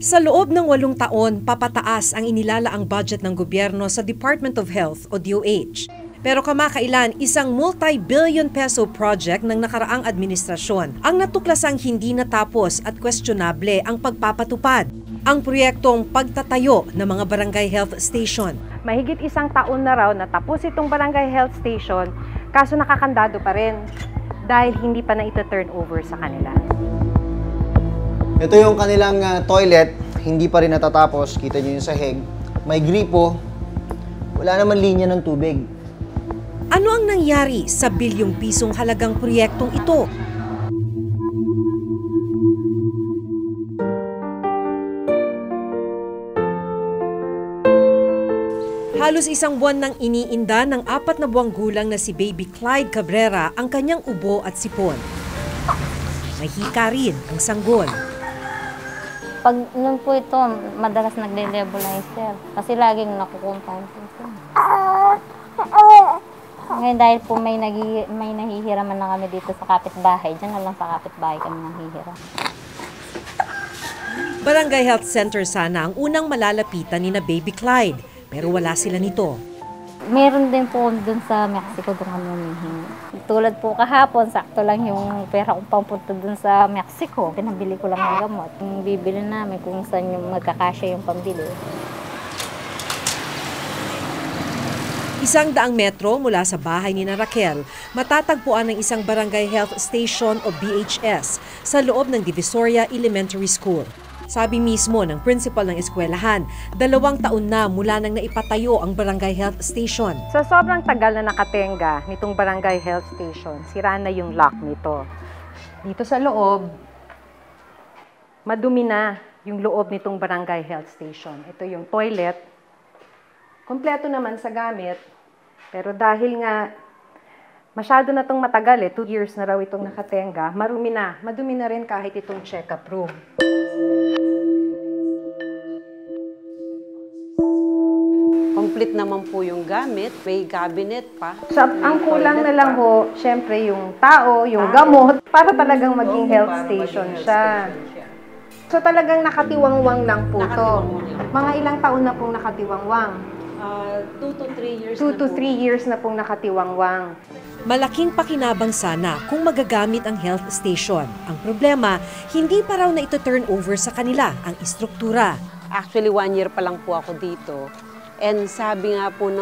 Sa loob ng 8 taon, papataas ang inilalaang budget ng gobyerno sa Department of Health o DOH. Pero kamakailan, isang multi-billion peso project ng nakaraang administrasyon ang natuklasang hindi natapos at questionable ang pagpapatupad. Ang proyektong pagtatayo ng mga barangay health station. Mahigit 1 taon na raw natapos itong barangay health station, kaso nakakandado pa rin dahil hindi pa na ito-turn over sa kanila. Ito yung kanilang toilet, hindi pa rin natatapos. Kita nyo yung sahig. May gripo. Wala naman linya ng tubig. Ano ang nangyari sa bilyong pisong halagang proyektong ito? Halos 1 buwan nang iniinda ng 4 na buwang gulang na si Baby Clyde Cabrera ang kanyang ubo at sipon. May hika rin ang sanggol. Pag nun po ito, madalas nagle-nebulizer kasi laging nakukumpaan po ito. Ngayon dahil po may nahihiraman na kami dito sa kapitbahay, dyan na lang sa kapitbahay kami nanghihiram. Barangay Health Center sana ang unang malalapitan ni na Baby Clyde, pero wala sila nito. Meron din po dun sa Mexico doon kami humihingi. Tulad po kahapon, sakto lang yung pera kong pampunta dun sa Mexico. Pinabili ko lang ng gamot. Yung bibili namin kung saan yung magkakasya yung pambili. 100 metro mula sa bahay ni na Raquel, matatagpuan ng isang barangay health station o BHS sa loob ng Divisoria Elementary School. Sabi mismo ng principal ng eskwelahan, 2 taon na mula nang naipatayo ang barangay health station. Sa sobrang tagal na nakatenga nitong barangay health station, sira na yung lock nito. Dito sa loob, madumi na yung loob nitong barangay health station. Ito yung toilet. Kompleto naman sa gamit, pero dahil nga masyado na itong matagal, 2 years na raw itong nakatenga, madumi na rin kahit itong check-up room. Complete naman po yung gamit, may cabinet pa. So, ang kulang na lang ho, syempre yung tao, yung gamot, para talagang maging health station siya. So talagang nakatiwangwang lang po to. Mga ilang taon na pong nakatiwangwang? 2 to 3 years 2 to 3 years na pong nakatiwangwang. Malaking pakinabang sana kung magagamit ang health station. Ang problema, hindi pa raw na ito turn over sa kanila ang istruktura. Actually, 1 year pa lang po ako dito. And sabi nga po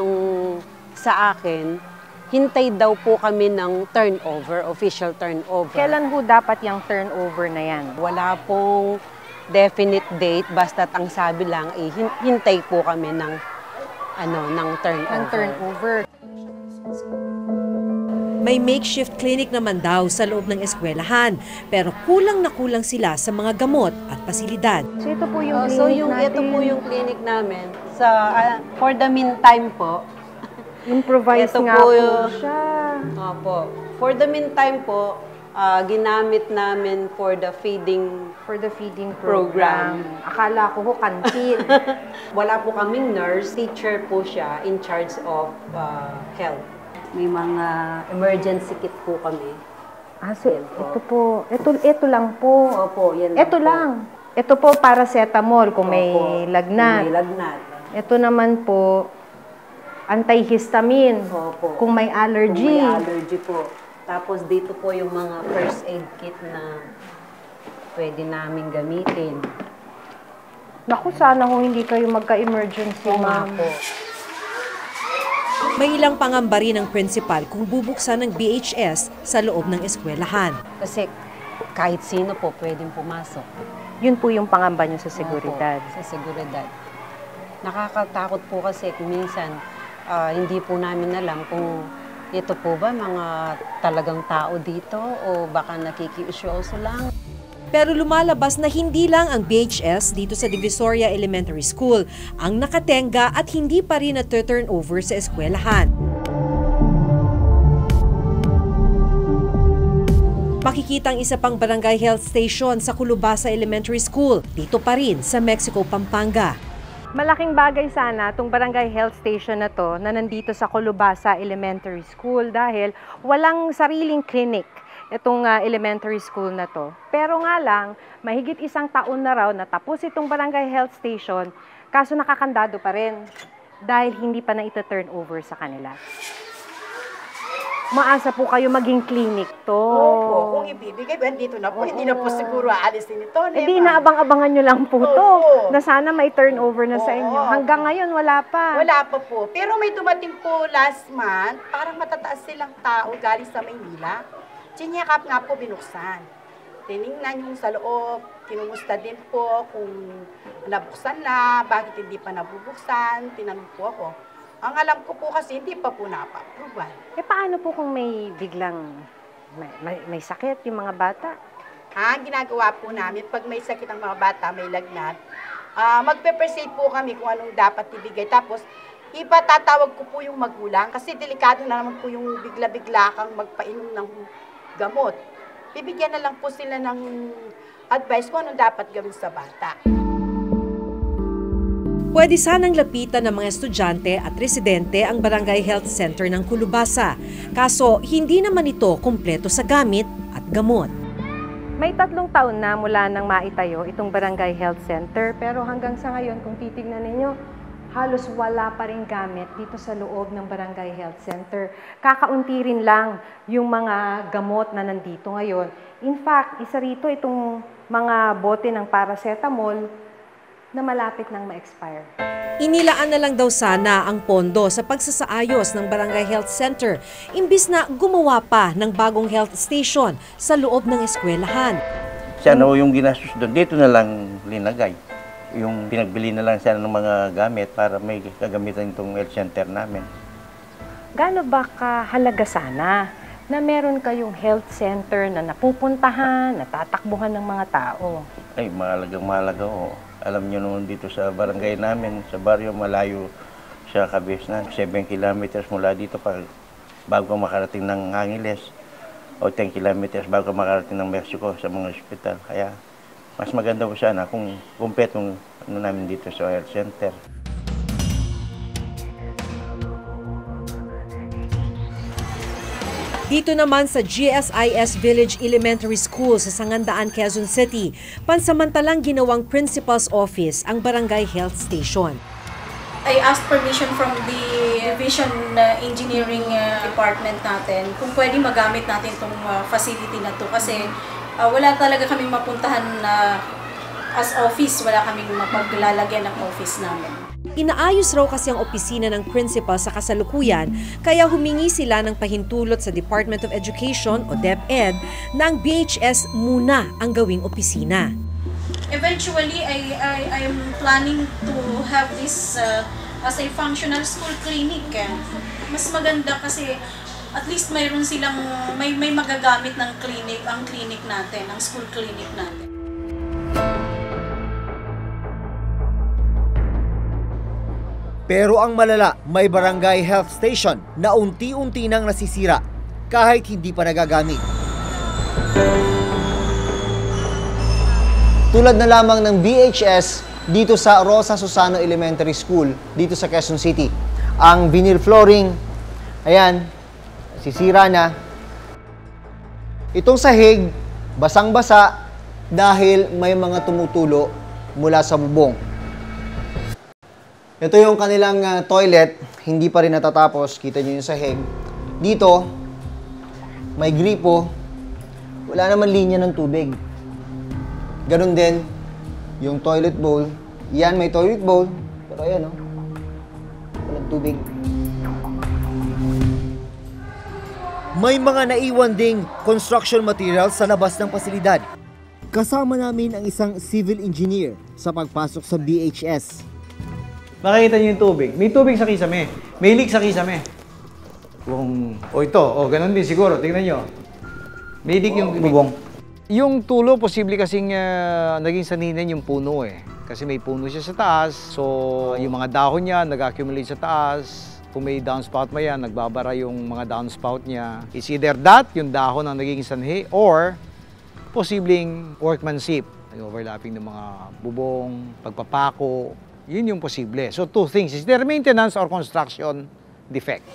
sa akin, hintay daw po kami ng turnover, official turnover. Kailan ho dapat yung turnover na yan? Wala pong definite date, basta't ang sabi lang, hintay po kami ng turnover. May makeshift clinic naman daw sa loob ng eskwelahan, pero kulang na kulang sila sa mga gamot at pasilidad. So ito po yung clinic natin. Ito po yung clinic namin. For the meantime po, improvise nga po siya. Opo. For the meantime po, ginamit namin for the feeding program. Akala ko ho kantin. Wala po kaming nurse, teacher po siya in charge of health. May mga emergency kit po kami. So ito lang po. Opo, yan lang ito po. lang. Ito po paracetamol kung may lagnat. Kung may lagnat. Ito naman po antihistamine. Opo. Kung may allergy. Kung may allergy po. Tapos dito po yung mga first aid kit na pwede namin gamitin. Naku, sana ho hindi kayo magka-emergency, ma'am. May ilang pangamba rin ng principal kung bubuksan ng BHS sa loob ng eskwelahan. Kasi kahit sino po pwedeng pumasok. Yun po yung pangamba nyo sa seguridad. Opo, sa seguridad. Nakakatakot po kasi minsan hindi po namin alam kung ito po ba mga talagang tao dito o baka nakikiusyoso lang. Pero lumalabas na hindi lang ang BHS dito sa Divisoria Elementary School ang nakatenga at hindi pa rin na-turn over sa eskwelahan. Makikita ang isa pang barangay health station sa Culubasa Elementary School, dito pa rin sa Mexico, Pampanga. Malaking bagay sana itong barangay health station na to na nandito sa Culubasa Elementary School dahil walang sariling clinic itong elementary school na to. Pero nga lang, mahigit 1 taon na raw natapos itong barangay health station, kaso nakakandado pa rin dahil hindi pa na ita-turn over sa kanila. Maasa po kayo maging clinic to. Opo, kung ibibigay, dito na po. Hindi na po siguro aalisin ito. Hindi na abang-abangan nyo lang po to. Na sana may turnover na sa inyo. Hanggang ngayon, wala pa. Wala pa po. Pero may dumating po last month, parang matataas silang tao galing sa Maynila. Chinyakap nga po binuksan. Tiningnan yung sa loob, tinumusta din po kung nabuksan na, bakit hindi pa nabubuksan, tinanong po ako. Ang alam ko po kasi hindi pa po napa-approval. Paano po kung may biglang may sakit yung mga bata? Ang ginagawa po namin, pag may sakit ang mga bata, may lagnat, magpe-prescribe po kami kung anong dapat ibigay. Tapos, ipatatawag ko po yung magulang kasi delikado na naman po yung bigla-bigla kang magpainom ng gamot. Bibigyan na lang po sila ng advice kung anong dapat gawin sa bata. Pwede sanang lapitan ng mga estudyante at residente ang Barangay Health Center ng Culubasa. Kaso, hindi naman ito kumpleto sa gamit at gamot. May 3 taon na mula nang maitayo itong Barangay Health Center, pero hanggang sa ngayon, kung titignan ninyo, halos wala pa rin gamit dito sa loob ng Barangay Health Center. Kakaunti rin lang yung mga gamot na nandito ngayon. In fact, isa rito itong mga bote ng paracetamol na malapit nang ma-expire. Inilaan na lang daw sana ang pondo sa pagsasaayos ng Barangay Health Center, imbis na gumawa pa ng bagong health station sa loob ng eskwelahan. Siya na yung ginastos doon, dito na lang linagay. Yung pinagbili na lang siya ng mga gamit para may gagamitan itong health center namin. Gaano ba kahalaga sana na meron kayong health center na napupuntahan, natatakbuhan ng mga tao? Ay, mahalagang-mahalaga o. Alam niyo naman dito sa barangay namin, sa baryo, malayo sa Cabesnan. 7 kilometers mula dito bago makarating ng Angeles o 10 kilometers bago makarating ng Mexico sa mga ospital. Kaya mas maganda po sana kung kumpletong namin dito sa health center. Dito naman sa GSIS Village Elementary School sa Sangandaan, Quezon City, pansamantalang ginawang principal's office ang Barangay Health Station. I asked permission from the Division Engineering Department natin kung pwede magamit natin itong facility na to kasi wala talaga kaming mapuntahan na as office, wala kaming mapaglalagyan ng office namin. Inaayos raw kasi ang opisina ng principal sa kasalukuyan, kaya humingi sila ng pahintulot sa Department of Education o DepEd na ang BHS muna ang gawing opisina. Eventually, I am planning to have this as a functional school clinic. Mas maganda kasi at least mayroon silang may magagamit ng clinic, ang clinic natin, ang school clinic natin. Pero ang malala, may barangay health station na unti-unti nang nasisira kahit hindi pa nagagamit. Tulad na lamang ng BHS dito sa Rosa Susano Elementary School dito sa Quezon City. Ang vinyl flooring, ayan, sisira na. Itong sahig, basang-basa dahil may mga tumutulo mula sa bubong. Ito yung kanilang toilet, hindi pa rin natatapos. Kita nyo yung sahig. Dito, may gripo. Wala naman linya ng tubig. Ganon din, yung toilet bowl. Yan, may toilet bowl. Pero ayan, oh. Walang tubig. May mga naiwan ding construction materials sa labas ng pasilidad. Kasama namin ang isang civil engineer sa pagpasok sa BHS. Makikita niyo yung tubig. May tubig sa kisame. May leak sa kisame. Ganun din siguro. Tingnan niyo. May leak yung bubong. Yung tulo, posible kasing naging saninan yung puno eh. Kasi may puno siya sa taas. So, yung mga dahon niya nag-accumulate sa taas. Kung may downspout mo yan, nagbabara yung mga downspout niya. It's either that, yung dahon ang naging sanhi, or posibleng workmanship. Overlapping ng mga bubong, pagpapako. Yun yung posible. So, 2 things. Is there maintenance or construction defect?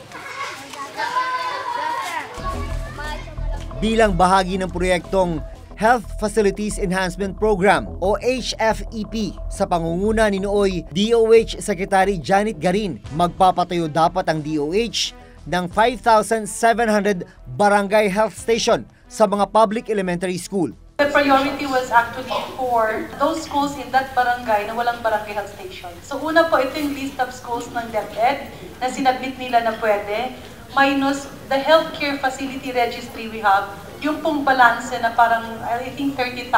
bilang bahagi ng proyektong Health Facilities Enhancement Program o HFEP sa pangunguna ni nooy DOH Secretary Janet Garin. Magpapatayo dapat ang DOH ng 5,700 barangay health station sa mga public elementary school. The priority was actually for those schools in that barangay na walang barangay health station. So una po, ito yung list of schools ng DepEd na sinabit nila na pwede, minus the healthcare facility registry we have, yung pong balanse na parang, I think 30,000,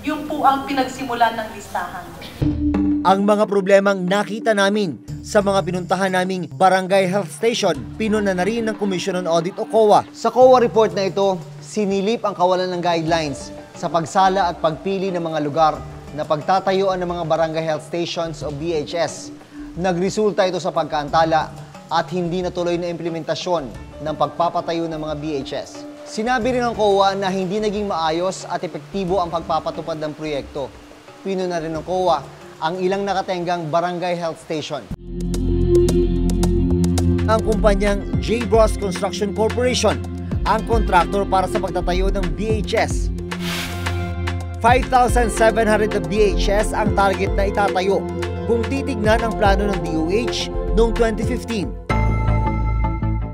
yung po ang pinagsimulan ng listahan. Ang mga problemang nakita namin sa mga pinuntahan naming barangay health station, pinuna na rin ng Commission on Audit o COA. Sa COA report na ito, sinilip ang kawalan ng guidelines sa pagsala at pagpili ng mga lugar na pagtatayuan ng mga barangay health stations o BHS. Nagresulta ito sa pagkaantala at hindi natuloy na implementasyon ng pagpapatayo ng mga BHS. Sinabi rin ng COA na hindi naging maayos at epektibo ang pagpapatupad ng proyekto. Pinuna rin ng COA ang ilang nakatenggang barangay health station. Ang kumpanyang J. Bros Construction Corporation ang kontraktor para sa pagtatayo ng BHS. 5,700 na BHS ang target na itatayo kung titignan ang plano ng DOH noong 2015.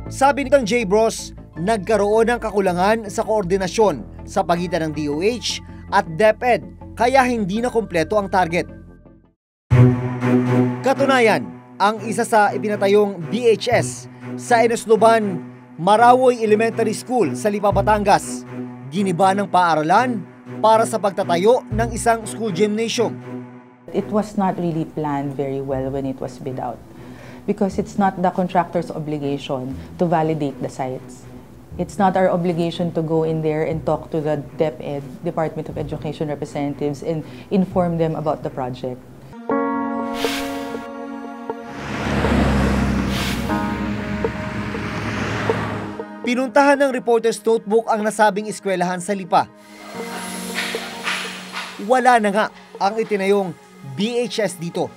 Sabi nitong J. Bros, nagkaroon ng kakulangan sa koordinasyon sa pagitan ng DOH at DepEd kaya hindi na kumpleto ang target. Katunayan, ang isa sa ipinatayong BHS sa Enosloban, Marawoy Elementary School sa Lipa, Batangas, giniba ng paaralan para sa pagtatayo ng isang school gymnasium. It was not really planned very well when it was bid out because it's not the contractor's obligation to validate the sites. It's not our obligation to go in there and talk to the DepEd, Department of Education representatives, and inform them about the project. Pinuntahan ng Reporter's Notebook ang nasabing eskwelahan sa Lipa. Wala na nga ang itinayong BHS dito.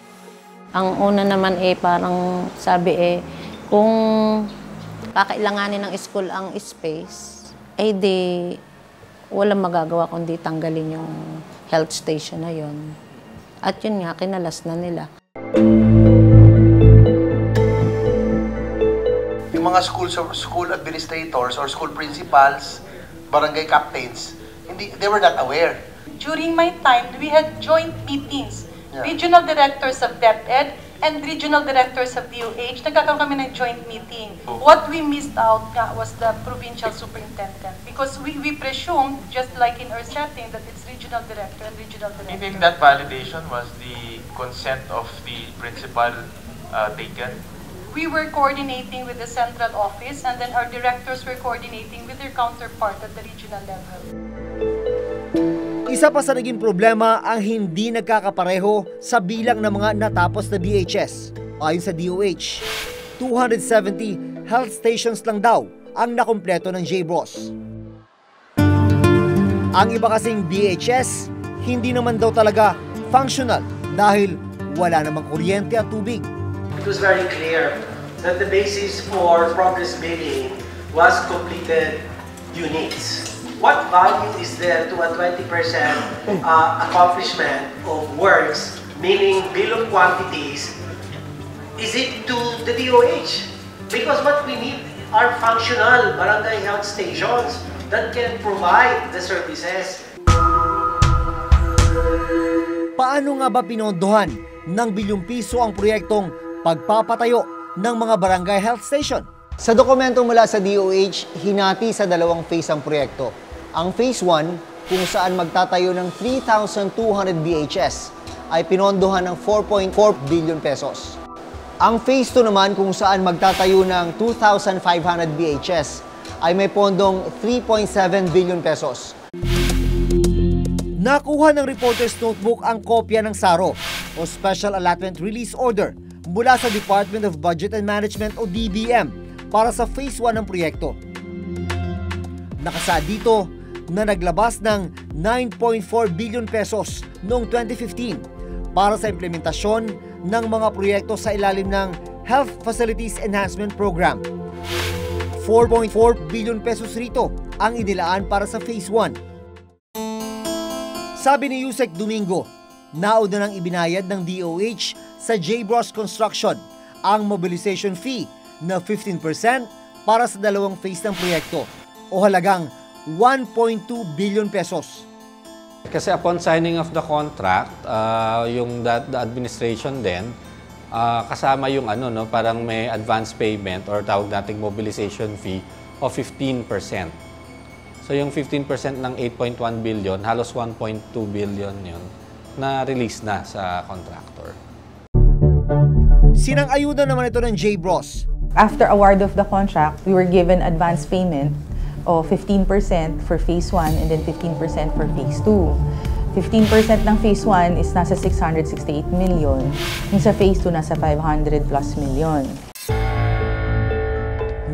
Ang una naman parang sabi kung kakailanganin ng school ang space, di walang magagawa kundi tanggalin yung health station na yon. At yun nga, kinalas na nila. Yung mga school administrators or school principals, barangay captains, they were not aware. During my time, we had joint meetings. Yeah. Regional directors of DepEd and regional directors of DOH, nagkakaroon kami ng joint meeting. What we missed out was the provincial superintendent because we presumed, just like in our setting, that it's regional director and regional director. I think that validation was the consent of the principal taken. We were coordinating with the central office and then our directors were coordinating with their counterpart at the regional level. Isa pa sa naging problema ang hindi nagkakapareho sa bilang ng mga natapos na BHS. Ayon sa DOH, 270 health stations lang daw ang nakumpleto ng J. Bros. Ang iba kasing BHS, hindi naman daw talaga functional dahil wala namang kuryente at tubig. It was very clear that the basis for progress bidding was completed units. What value is there to a 20% accomplishment of works, meaning bill of quantities? Is it to the DOH? Because what we need are functional barangay health stations that can provide the services. Paano nga ba pinondohan ng bilyong piso ang proyektong pagpapatayo ng mga barangay health station? Sa dokumento mula sa DOH, hinati sa dalawang phase ang proyekto. Ang Phase 1, kung saan magtatayo ng 3,200 BHS, ay pinondohan ng 4.4 billion pesos. Ang Phase 2 naman, kung saan magtatayo ng 2,500 BHS, ay may pondong 3.7 billion pesos. Nakuha ng Reporter's Notebook ang kopya ng SARO o Special Allotment Release Order mula sa Department of Budget and Management o DBM para sa Phase 1 ng proyekto. Nakasaad dito na naglabas ng 9.4 billion pesos noong 2015 para sa implementasyon ng mga proyekto sa ilalim ng Health Facilities Enhancement Program. 4.4 billion pesos rito ang inilaan para sa Phase 1. Sabi ni Yusek Domingo, nauna nang ibinayad ng DOH sa J-Bros Construction ang mobilization fee na 15% para sa dalawang phase ng proyekto o halagang 1.2 billion pesos. Kasi upon signing of the contract, yung the administration din, kasama yung parang may advance payment or tawag nating mobilization fee of 15%. So yung 15% ng 8.1 billion, halos 1.2 billion yun, na release na sa contractor. Sinang-ayunan naman ito ng J-Bros. After award of the contract, we were given advance payment of 15% for Phase 1 and then 15% for Phase 2. 15% ng Phase 1 is nasa 668 million. Yung sa Phase 2, nasa 500 plus million.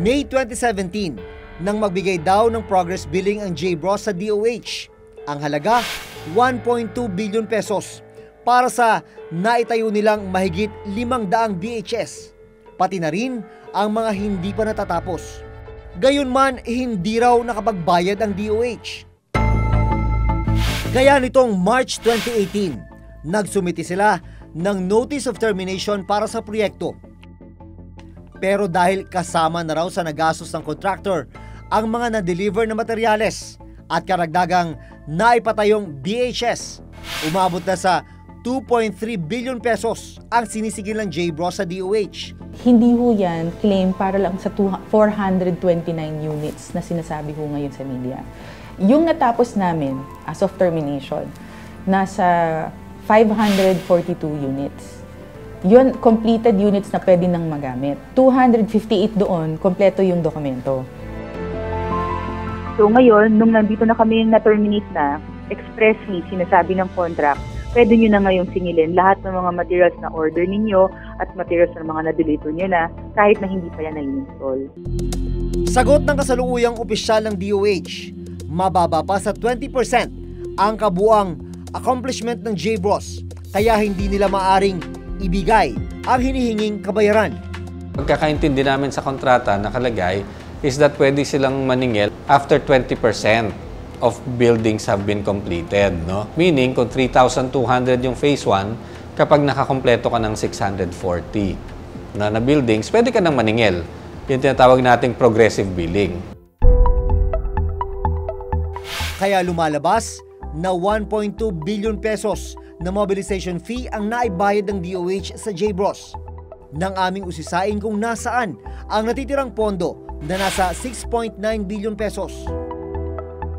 May 2017, nang magbigay daw ng progress billing ang J-Bros sa DOH. Ang halaga, 1.2 billion pesos para sa naitayo nilang mahigit 500 BHS. Pati na rin ang mga hindi pa natatapos. Gayunman, hindi raw nakapagbayad ang DOH. Kaya nitong March 2018, nagsumiti sila ng Notice of Termination para sa proyekto. Pero dahil kasama na raw sa nagastos ng contractor ang mga na-deliver na materyales at karagdagang naipatayong BHS, umabot na sa 2.3 billion pesos ang sinisigil ng J-Bros sa DOH. Hindi ho yan claim para lang sa 429 units na sinasabi ho ngayon sa media. Yung natapos namin as of termination, nasa 542 units. Yun, completed units na pwede nang magamit. 258 doon, kompleto yung dokumento. So ngayon, nung nandito na kami na-terminate na, expressly sinasabi ng contract, pwede nyo na ngayong singilin lahat ng mga materials na order ninyo at materials ng mga na-deliver nyo na kahit na hindi pa yan na-install. Sagot ng kasalukuyang opisyal ng DOH, mababa pa sa 20% ang kabuang accomplishment ng J-Bros, kaya hindi nila maaring ibigay ang hinihinging kabayaran. Pagkakaintindi namin sa kontrata nakalagay is that pwede silang maningil after 20% of buildings have been completed, no? Meaning, kung 3,200 yung phase 1, kapag nakakompleto ka ng 640 na buildings, pwede ka nang maningil. Yung tinatawag nating progressive billing. Kaya lumalabas na 1.2 billion pesos na mobilization fee ang naibayad ng DOH sa J-Bros. Nang aming usisain kung nasaan ang natitirang pondo na nasa 6.9 billion pesos.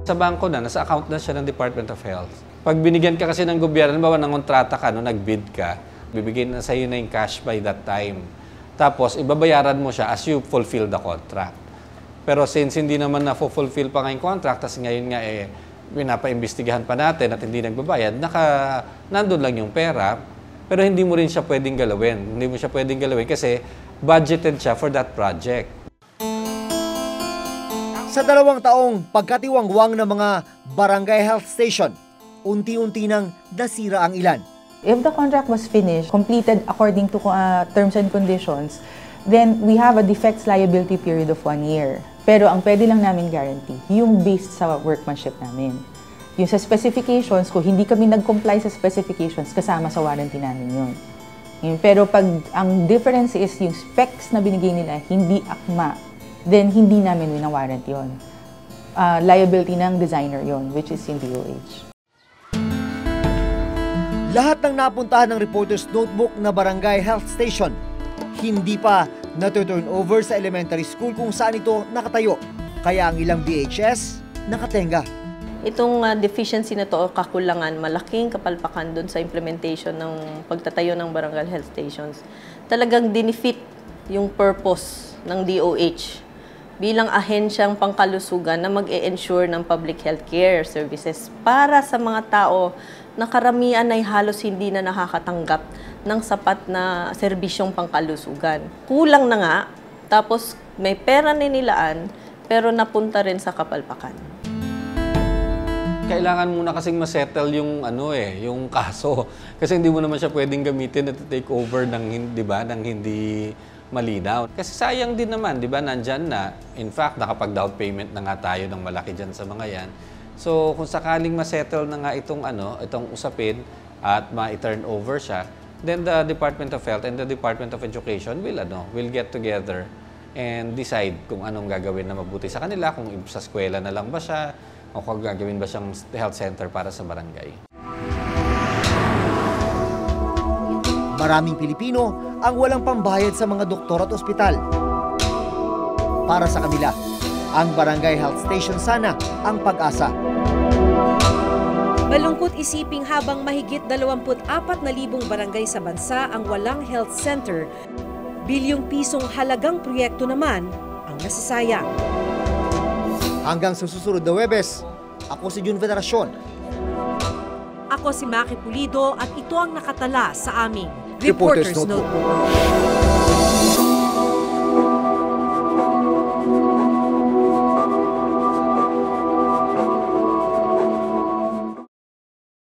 Sa bangko na, nasa account na siya ng Department of Health. Pag binigyan ka kasi ng gobyerno, bawa ng kontrata ka, nag-bid ka, bibigyan na sa'yo na yung cash by that time. Tapos, ibabayaran mo siya as you fulfill the contract. Pero since hindi naman na-fulfill pa ngayong contract, tapos ngayon nga pinapaimbestigahan pa natin at hindi nagbabayad, nandun lang yung pera, pero hindi mo rin siya pwedeng galawin. Hindi mo siya pwedeng galawin kasi budgeted siya for that project. Sa 2 taong pagkatiwangwang ng mga barangay health station, unti-unti nang nasira ang ilan. If the contract was finished, completed according to terms and conditions, then we have a defects liability period of 1 year. Pero ang pwede lang namin guarantee, yung based sa workmanship namin. Yung sa specifications, kung hindi kami nag-comply sa specifications, kasama sa warranty namin yun. Pero pag ang difference is yung specs na binigay nila, hindi akma, then hindi namin wina-warranty yun. Liability ng designer yon, which is in DOH. Lahat ng napuntahan ng reporter's notebook na barangay health station, hindi pa na-turn over sa elementary school kung saan ito nakatayo. Kaya ang ilang BHS nakatenga. Itong deficiency na to o kakulangan, malaking kapalpakan doon sa implementation ng pagtatayo ng barangay health stations. Talagang dinefeat yung purpose ng DOH bilang ahensyang pangkalusugan na mag-e-ensure ng public health care services para sa mga tao na karamihan ay halos hindi na nakakatanggap ng sapat na serbisyong pangkalusugan. Kulang na nga, tapos may pera ninilaan, pero napunta rin sa kapalpakan. Kailangan muna kasing ma-settle yung yung kaso kasi hindi mo naman siya pwedeng gamitin at take over ng, 'di ba, ng hindi malinaw. Kasi sayang din naman, di ba, nandyan na. In fact, nakapag-down payment na nga tayo ng malaki dyan sa mga yan. So, kung sakaling ma-settle na nga itong usapin at ma-turn over siya, then the Department of Health and the Department of Education will get together and decide kung anong gagawin na mabuti sa kanila, kung sa eskwela na lang ba siya, o kung gagawin ba siyang health center para sa barangay. Maraming Pilipino ang walang pambayad sa mga doktor at ospital. Para sa kanila, ang barangay health station sana ang pag-asa. Malungkot isiping habang mahigit 24,000 barangay sa bansa ang walang health center, bilyong pisong halagang proyekto naman ang nasasayang. Hanggang sa susunod na Huwebes, ako si Jun Veneracion. Ako si Maki Pulido at ito ang nakatala sa aming Reporter's Notebook.